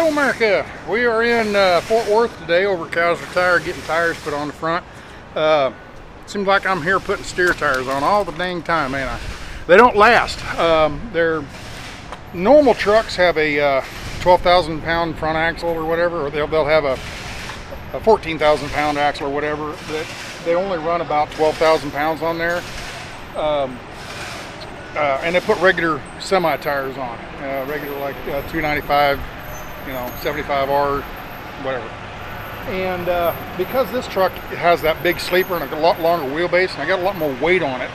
Hello America! We are in Fort Worth today over at Chrysler Tire getting tires put on the front. Seems like I'm here putting steer tires on all the dang time, ain't I? They don't last. Their normal trucks have a 12,000 pound front axle or whatever, or they'll have a 14,000 pound axle or whatever. That they only run about 12,000 pounds on there. And they put regular semi tires on, regular like 295, 75R, whatever. And because this truck has that big sleeper and a lot longer wheelbase, and I got a lot more weight on it,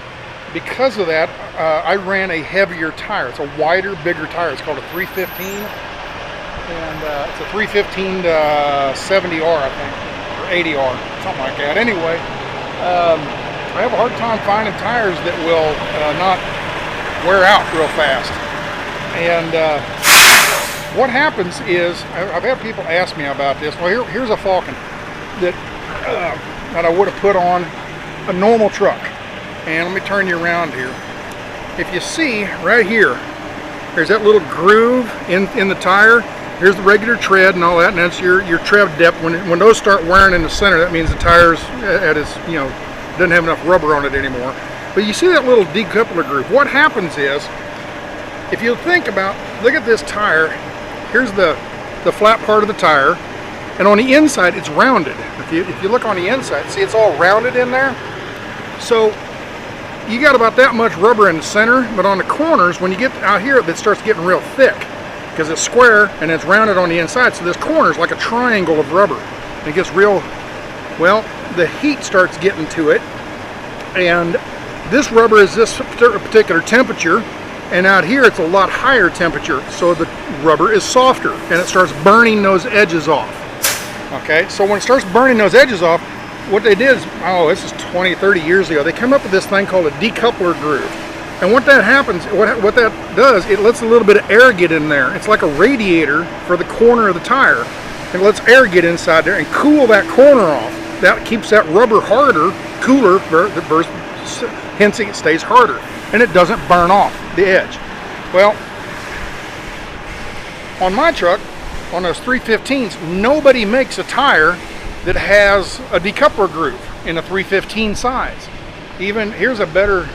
because of that, I ran a heavier tire. It's a wider, bigger tire. It's called a 315, and it's a 315 70R, I think, or 80R, something like that. Anyway, I have a hard time finding tires that will not wear out real fast. And what happens is, I've had people ask me about this. Well, here's a Falcon that I would have put on a normal truck. And let me turn you around here. If you see right here, there's that little groove in the tire. Here's the regular tread and all that, and that's your tread depth. When those start wearing in the center, that means the tire's at its, doesn't have enough rubber on it anymore. But you see that little decoupler groove. What happens is, if you think about, look at this tire. Here's the flat part of the tire, and on the inside it's rounded. If you look on the inside, see it's all rounded in there. So you got about that much rubber in the center, but on the corners, when you get out here, it starts getting real thick because it's square and it's rounded on the inside. So this corner's like a triangle of rubber. And it gets real, well, the heat starts getting to it, and this rubber is this particular temperature. And out here it's a lot higher temperature, so the rubber is softer and it starts burning those edges off. Okay, so when it starts burning those edges off, what they did is, this is 20, 30 years ago, they came up with this thing called a decoupler groove. And what that happens, what that does, it lets a little bit of air get in there. It's like a radiator for the corner of the tire. It lets air get inside there and cool that corner off. That keeps that rubber harder, cooler, hence it stays harder. And it doesn't burn off the edge. Well, on my truck, on those 315s, nobody makes a tire that has a decoupler groove in a 315 size. Even here's a better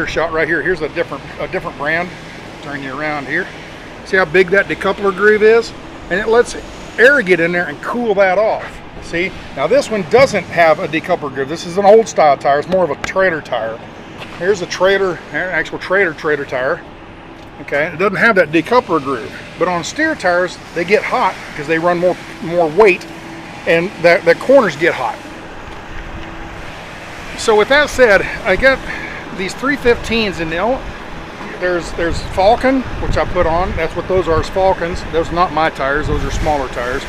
shot right here. Here's a different brand. Turn you around here. See how big that decoupler groove is? And it lets air get in there and cool that off. See? Now this one doesn't have a decoupler groove. This is an old style tire. It's more of a trailer tire. Here's a actual trailer tire. Okay, it doesn't have that decoupler groove. But on steer tires, they get hot because they run more weight, and the corners get hot. So with that said, I got these 315s, and there's Falcon, which I put on. That's what those are, is Falcons. Those are not my tires, those are smaller tires.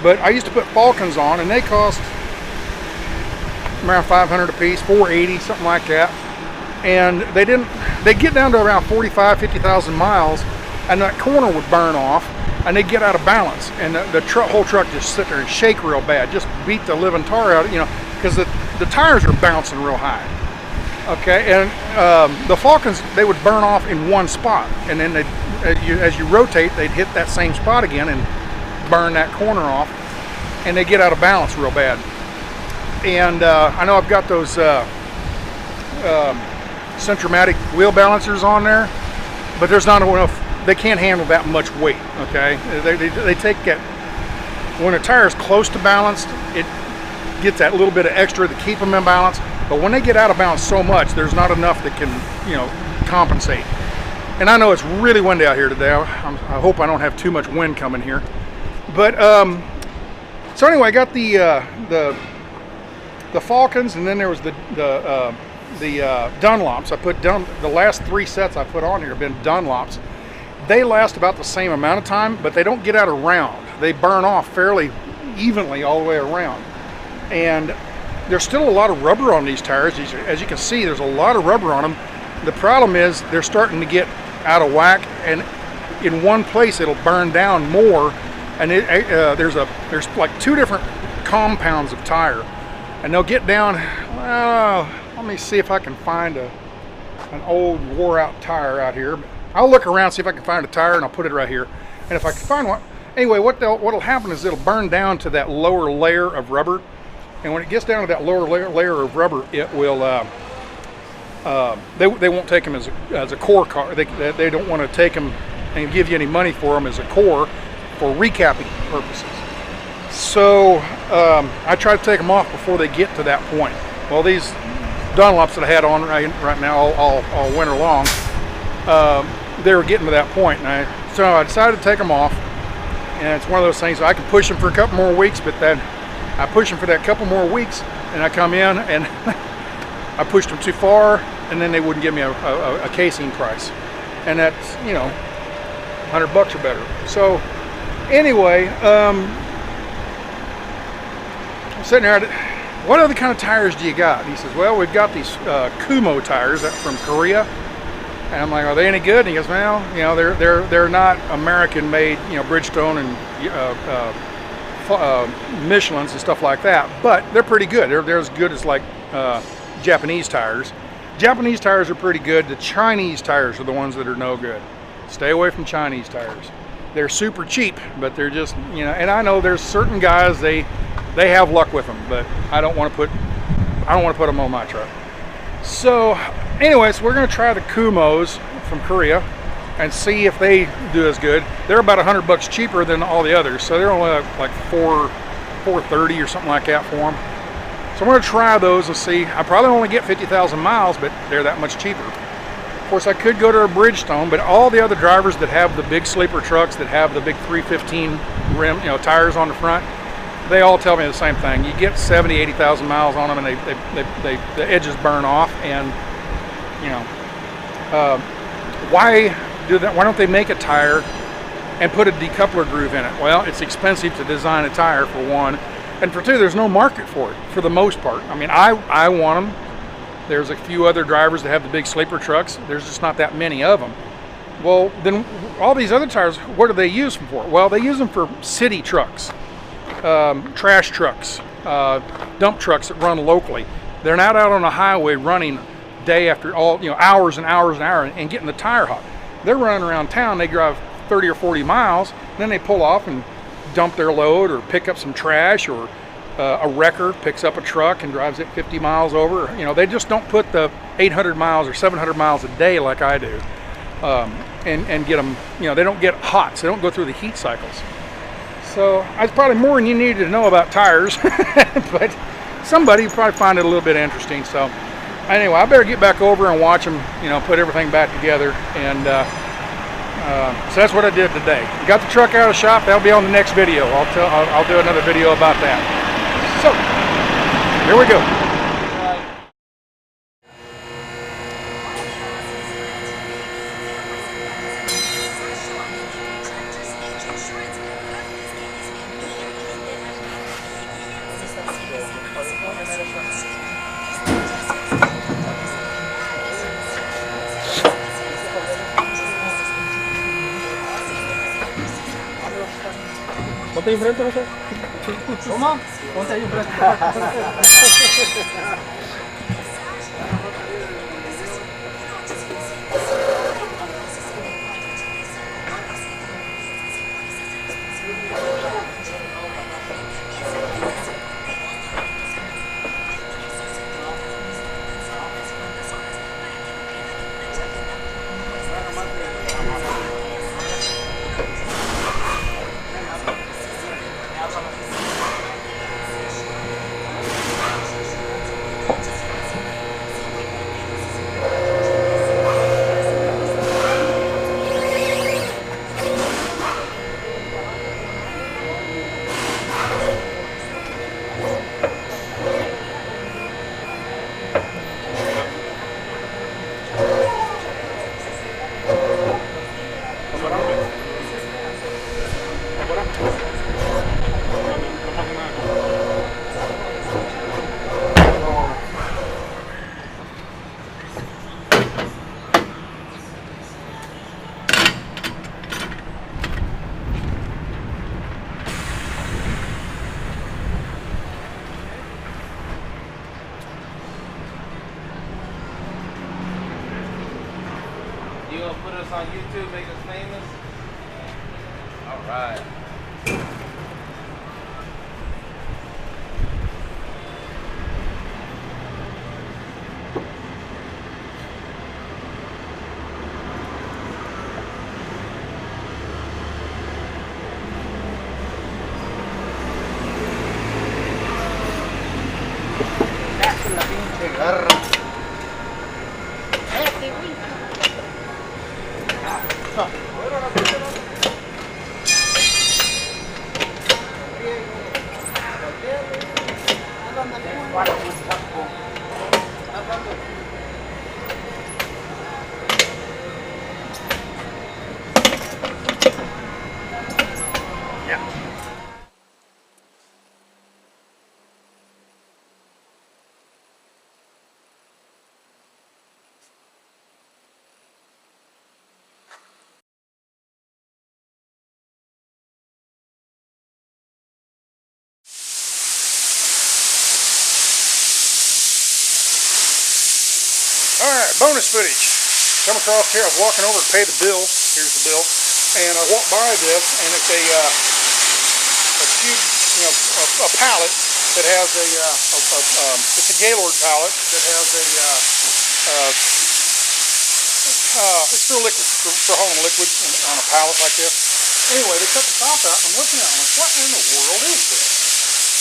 But I used to put Falcons on, and they cost around $500 a piece, $480, something like that. And they get down to around 45, 50,000 miles, and that corner would burn off, and they'd get out of balance, and the whole truck just sit there and shake real bad, just beat the living tar out, because the tires are bouncing real high. Okay, and the Falcons, they would burn off in one spot, and then as you rotate, they'd hit that same spot again and burn that corner off, and they get out of balance real bad. And I know I've got those Centromatic wheel balancers on there, but there's not enough. They can't handle that much weight. Okay, they take it when a tire is close to balanced, it gets that little bit of extra to keep them in balance. But when they get out of balance so much, there's not enough that can compensate. And I know it's really windy out here today. I hope I don't have too much wind coming here. But so anyway, I got the Falcons, and then there was the Dunlops. I put the last 3 sets I put on here have been Dunlops. They last about the same amount of time, but they don't get out of round. They burn off fairly evenly all the way around. And there's still a lot of rubber on these tires. As you can see, there's a lot of rubber on them. The problem is they're starting to get out of whack, and in one place it'll burn down more. And there's like 2 different compounds of tire, and they'll get down. Let me see if I can find an old wore out tire out here. I'll look around, see if I can find a tire, and I'll put it right here. And if I can find one, Anyway, what'll happen is it'll burn down to that lower layer of rubber, and when it gets down to that lower layer of rubber, it will. They won't take them as a core car. They don't want to take them and give you any money for them as a core for recapping purposes. So I try to take them off before they get to that point. Well, these Dunlops that I had on right now all winter long, they were getting to that point, and so I decided to take them off. And it's one of those things, I can push them for a couple more weeks, but then I push them for that couple more weeks, and I come in and I pushed them too far, and then they wouldn't give me a casing price, and that's, you know, $100 or better. So anyway, I'm sitting there. What other kind of tires do you got? And he says, well, we've got these Kumo tires from Korea. And I'm like, are they any good? And he goes, well, you know, they're not American-made, you know, Bridgestone and Michelin's and stuff like that, but they're pretty good. They're as good as like Japanese tires. Japanese tires are pretty good. The Chinese tires are the ones that are no good. Stay away from Chinese tires. They're super cheap, but they're just, you know. And I know there's certain guys they have luck with them, but I don't want to put them on my truck. So anyways, we're going to try the Kumos from Korea and see if they do as good. They're about $100 cheaper than all the others, so they're only like $430 or something like that for them. So I'm going to try those and see. I probably only get 50,000 miles, but they're that much cheaper. Of course, I could go to a Bridgestone, but all the other drivers that have the big sleeper trucks that have the big 315 rim, you know, tires on the front, they all tell me the same thing. You get 70, 80,000 miles on them, and the edges burn off. And you know, why don't they make a tire and put a decoupler groove in it? Well, it's expensive to design a tire, for one, and for two, there's no market for it for the most part. I mean, I want them. There's a few other drivers that have the big sleeper trucks. There's just not that many of them. Well, then all these other tires, what do they use them for? Well, they use them for city trucks. Trash trucks, dump trucks that run locally. They're not out on a highway running day after hours and hours and hours and getting the tire hot. They're running around town. They drive 30 or 40 miles, and then they pull off and dump their load or pick up some trash, or a wrecker picks up a truck and drives it 50 miles over. You know, they just don't put the 800 miles or 700 miles a day like I do, and get them. You know, they don't get hot, so they don't go through the heat cycles. So that's probably more than you needed to know about tires, but somebody would probably find it a little bit interesting. So anyway, I better get back over and watch them, you know, put everything back together. And so that's what I did today. Got the truck out of the shop. That'll be on the next video. I'll do another video about that. So here we go. Ponte ahí enfrente, José. ¿Cómo? Ponte ahí enfrente. You gonna put us on YouTube, make us famous? All right. Alright, bonus footage. Come across here, I was walking over to pay the bill. Here's the bill. And I walked by this, and it's a cube, you know, a pallet that has it's a Gaylord pallet that has it's for liquid, for hauling liquid on a pallet like this. Anyway, they cut the top out, and I'm looking at it, I'm like, what in the world is this?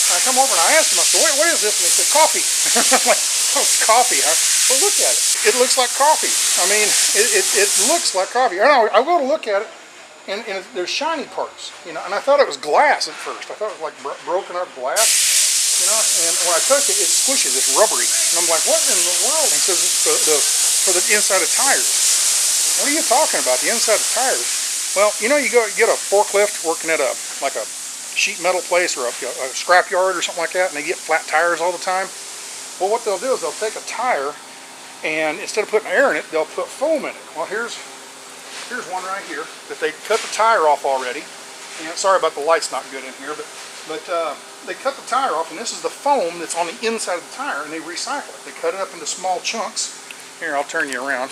And I come over and I asked them, I said, what is this? And they said, coffee. I'm like, oh, it's coffee, huh? Well, look at it. It looks like coffee. I mean, it looks like coffee. I go to look at it, and there's shiny parts, you know. And I thought it was glass at first. I thought it was like broken up glass, you know. And when I touch it, it squishes. It's rubbery. And I'm like, what in the world? And he says it's for the inside of tires. What are you talking about? The inside of tires? Well, you know, you go get a forklift working at like a sheet metal place or a scrap yard or something like that, and they get flat tires all the time. Well, what they'll do is they'll take a tire, and instead of putting air in it, they'll put foam in it. Well, here's one right here that they cut the tire off already. And sorry about the light's not good in here, but they cut the tire off, and this is the foam that's on the inside of the tire, and they recycle it. They cut it up into small chunks. Here, I'll turn you around.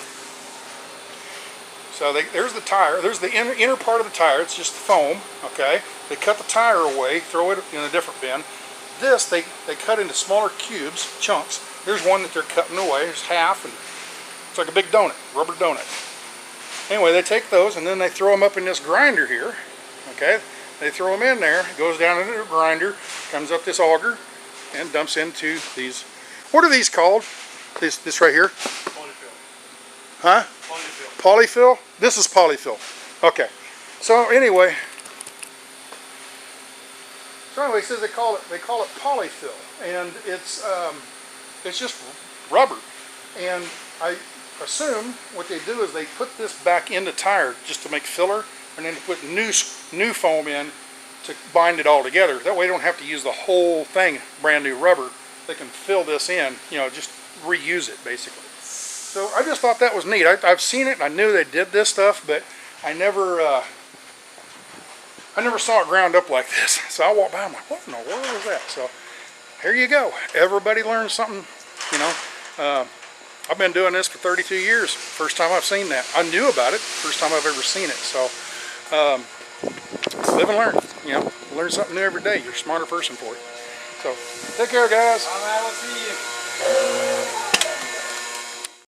So there's the tire. There's the inner part of the tire. It's just the foam. Okay. They cut the tire away, throw it in a different bin. This they cut into smaller cubes, chunks. There's one that they're cutting away. There's half, and it's like a big donut, rubber donut. Anyway, they take those and then they throw them up in this grinder here. Okay, they throw them in there. It goes down into the grinder, comes up this auger, and dumps into these. What are these called? This right here. Polyfill. Huh? Polyfill. Polyfill. This is polyfill. Okay. So anyway. So anyway, it says they call it polyfill, and it's just rubber. And I assume what they do is they put this back in the tire just to make filler, and then put new foam in to bind it all together. That way they don't have to use the whole thing, brand new rubber. They can fill this in, you know, just reuse it basically. So I just thought that was neat. I've seen it, and I knew they did this stuff, but I never saw it ground up like this. So I walked by, I'm like, what in the world is that? So here you go. Everybody learns something, you know. I've been doing this for 32 years. First time I've seen that. I knew about it. First time I've ever seen it. So live and learn. You know, learn something new every day. You're a smarter person for it. So take care, guys. I will see you.